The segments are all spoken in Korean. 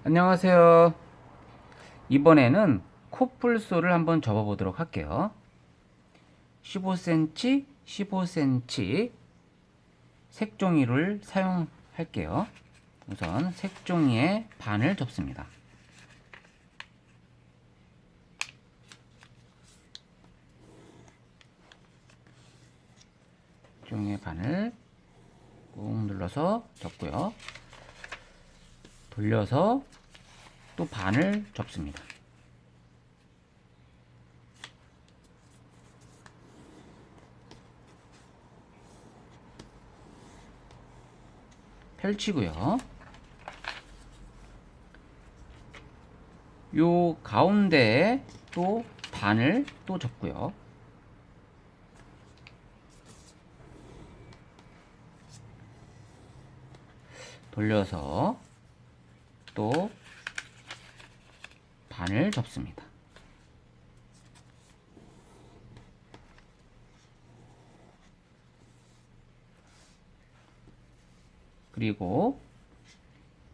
안녕하세요. 이번에는 코뿔소를 한번 접어 보도록 할게요. 15cm, 15cm 색종이를 사용할게요. 우선 색종이의 반을 접습니다. 색종이의 반을 꾹 눌러서 접고요. 돌려서 또 반을 접습니다. 펼치고요. 요 가운데에 또 반을 또 접고요. 돌려서 또 반을 접습니다. 그리고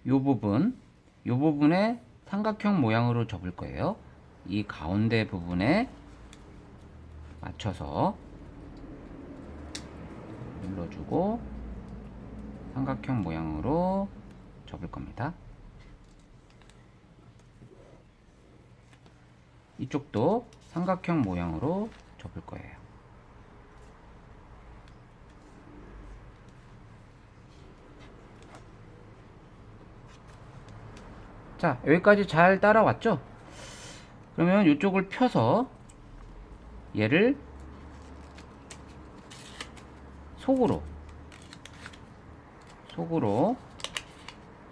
요 부분에 삼각형 모양으로 접을 거예요. 이 가운데 부분에 맞춰서 눌러주고 삼각형 모양으로 접을 겁니다. 이쪽도 삼각형 모양으로 접을 거예요. 자, 여기까지 잘 따라왔죠? 그러면 이쪽을 펴서 얘를 속으로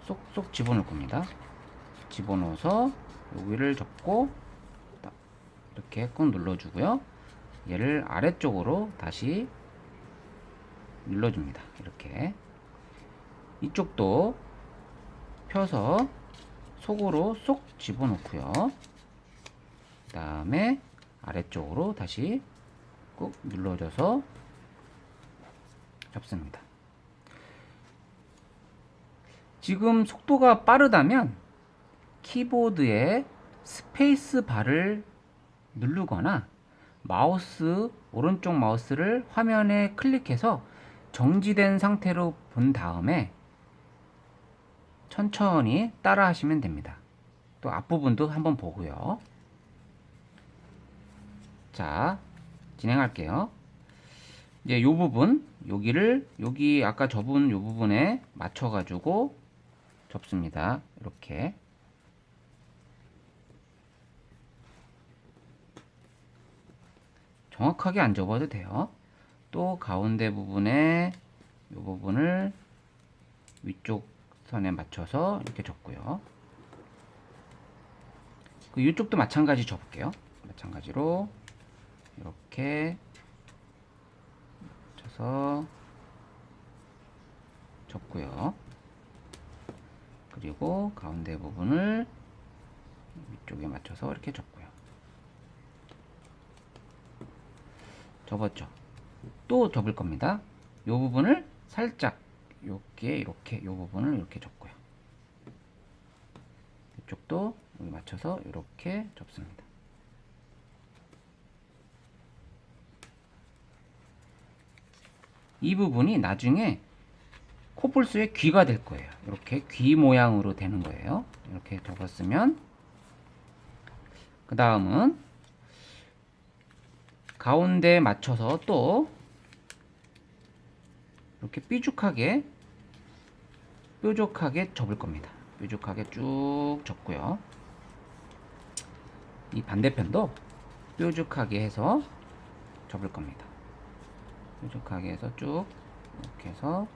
쏙쏙 집어넣을 겁니다. 집어넣어서 여기를 접고 이렇게 꾹 눌러주고요. 얘를 아래쪽으로 다시 눌러줍니다. 이렇게 이쪽도 펴서 속으로 쏙 집어넣고요. 그 다음에 아래쪽으로 다시 꾹 눌러줘서 접습니다. 지금 속도가 빠르다면 키보드에 스페이스 바를 누르거나 오른쪽 마우스를 화면에 클릭해서 정지된 상태로 본 다음에 천천히 따라 하시면 됩니다. 또 앞부분도 한번 보고요. 자, 진행할게요. 이제 요 부분, 여기 아까 접은 요 부분에 맞춰가지고 접습니다. 이렇게. 정확하게 안 접어도 돼요. 또 가운데 부분에 이 부분을 위쪽 선에 맞춰서 이렇게 접고요. 그 이쪽도 마찬가지 접을게요. 마찬가지로 이렇게 맞춰서 접고요. 그리고 가운데 부분을 위쪽에 맞춰서 이렇게 접고요. 접었죠. 또 접을 겁니다. 이 부분을 살짝 이렇게 이 부분을 이렇게 접고요. 이쪽도 여기 맞춰서 이렇게 접습니다. 이 부분이 나중에 코뿔소의 귀가 될 거예요. 이렇게 귀 모양으로 되는 거예요. 이렇게 접었으면 그 다음은 가운데 맞춰서 또 이렇게 뾰족하게 접을 겁니다. 뾰족하게 쭉 접고요. 이 반대편도 뾰족하게 해서 접을 겁니다. 뾰족하게 해서 쭉 이렇게 해서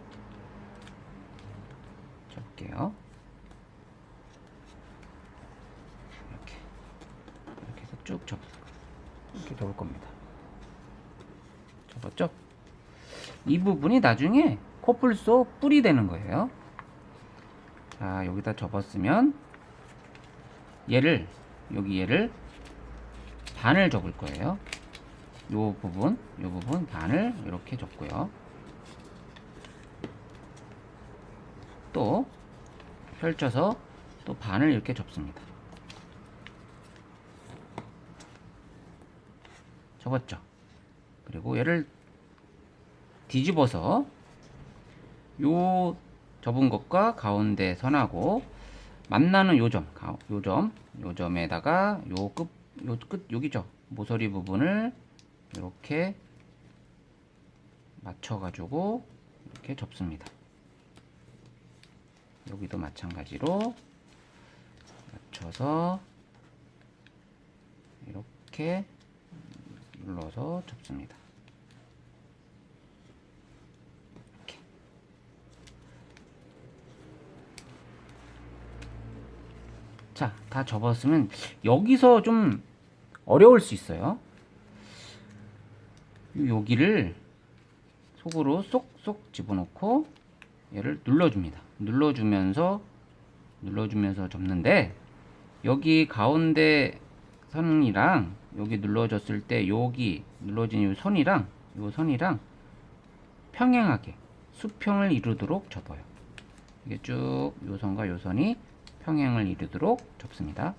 접을게요. 이렇게 해서 쭉 이렇게 접을 겁니다. 접었죠? 이 부분이 나중에 코뿔소 뿔이 되는 거예요. 자, 여기다 접었으면 얘를 반을 접을 거예요. 요 부분 반을 이렇게 접고요. 또 펼쳐서 또 반을 이렇게 접습니다. 접었죠. 그리고 얘를 뒤집어서 요 접은 것과 가운데 선하고 만나는 요점에다가 요 끝 여기죠. 모서리 부분을 이렇게 맞춰가지고 이렇게 접습니다. 여기도 마찬가지로 맞춰서 이렇게 눌러서 접습니다. 이렇게. 자, 다 접었으면 여기서 좀 어려울 수 있어요. 여기를 속으로 쏙쏙 집어넣고 얘를 눌러줍니다. 눌러주면서 접는데 여기 가운데 선이랑 여기 눌러졌을 때 여기 눌러진 이 선이랑 평행하게 수평을 이루도록 접어요. 이게 쭉 요 선과 요 선이 평행을 이루도록 접습니다.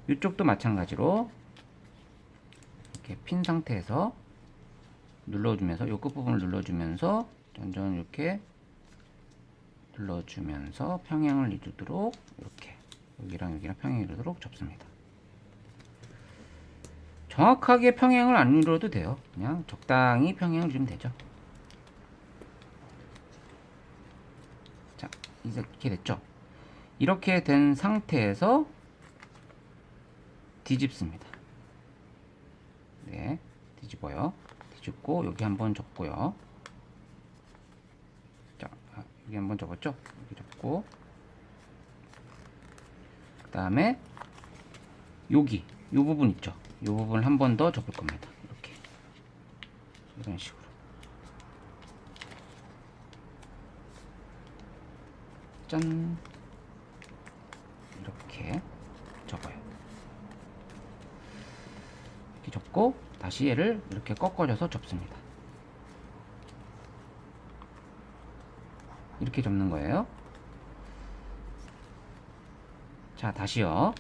이쪽도 마찬가지로 이렇게 핀 상태에서 눌러주면서 요 끝부분을 눌러주면서 전전 이렇게 눌러주면서 평행을 이루도록 이렇게 여기랑 평행을 이루도록 접습니다. 정확하게 평행을 안 이루어도 돼요. 그냥 적당히 평행을 주면 되죠. 자, 이렇게 됐죠. 이렇게 된 상태에서 뒤집습니다. 네, 뒤집어요. 뒤집고 여기 한번 접고요. 자, 여기 한번 접었죠? 여기 접고 그 다음에 여기 요 부분 있죠? 요 부분을 한 번 더 접을 겁니다. 이렇게 이런 식으로 짠 이렇게 접어요. 이렇게 접고 다시 얘를 이렇게 꺾어져서 접습니다. 이렇게 접는 거예요. 자, 다시요.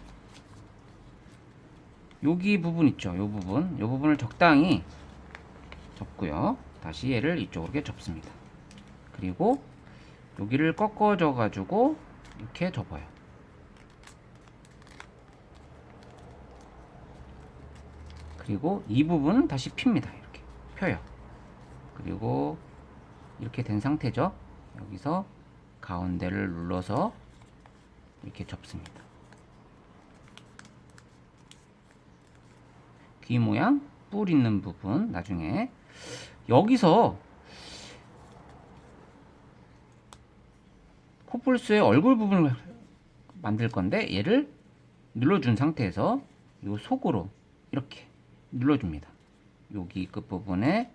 여기 부분 있죠? 요 부분을 적당히 접고요. 다시 얘를 이쪽으로 이렇게 접습니다. 그리고 여기를 꺾어져 가지고 이렇게 접어요. 그리고 이 부분은 다시 핍니다. 이렇게 펴요. 그리고 이렇게 된 상태죠. 여기서 가운데를 눌러서 이렇게 접습니다. 귀 모양 뿔 있는 부분 나중에 여기서 코뿔소의 얼굴 부분을 만들 건데 얘를 눌러준 상태에서 이 속으로 이렇게 눌러줍니다. 여기 끝부분에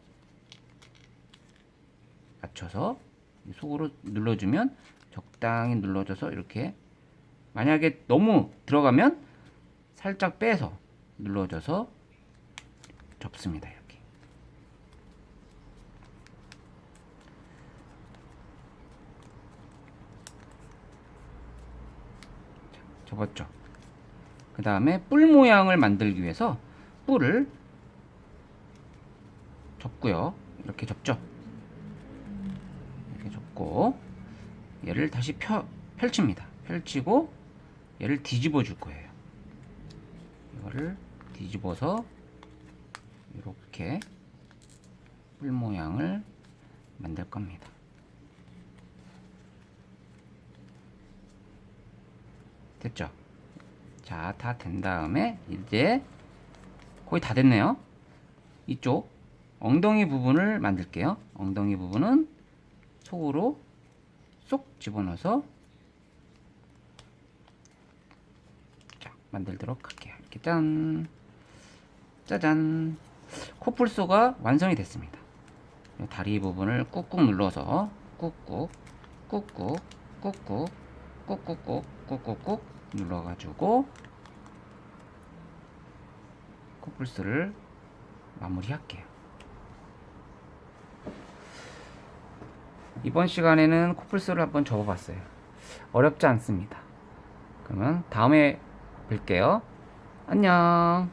맞춰서 속으로 눌러주면 적당히 눌러줘서 이렇게 만약에 너무 들어가면 살짝 빼서 눌러줘서 접습니다. 이렇게 자, 접었죠. 그 다음에 뿔 모양을 만들기 위해서 뿔을 접고요. 이렇게 접죠. 이렇게 접고 얘를 다시 펼칩니다. 펼치고 얘를 뒤집어 줄 거예요. 이거를 뒤집어서 이렇게 뿔 모양을 만들 겁니다. 됐죠? 자, 다 된 다음에 이제 거의 다 됐네요. 이쪽 엉덩이 부분을 만들게요. 엉덩이 부분은 속으로 쏙 집어넣어서 자, 만들도록 할게요. 이렇게 짠, 짜잔. 코뿔소가 완성이 됐습니다. 다리 부분을 꾹꾹 눌러서 꾹꾹 꾹꾹 꾹꾹 꾹꾹꾹 꾹꾹꾹 눌러가지고 코뿔소를 마무리할게요. 이번 시간에는 코뿔소를 한번 접어봤어요. 어렵지 않습니다. 그러면 다음에 뵐게요. 안녕.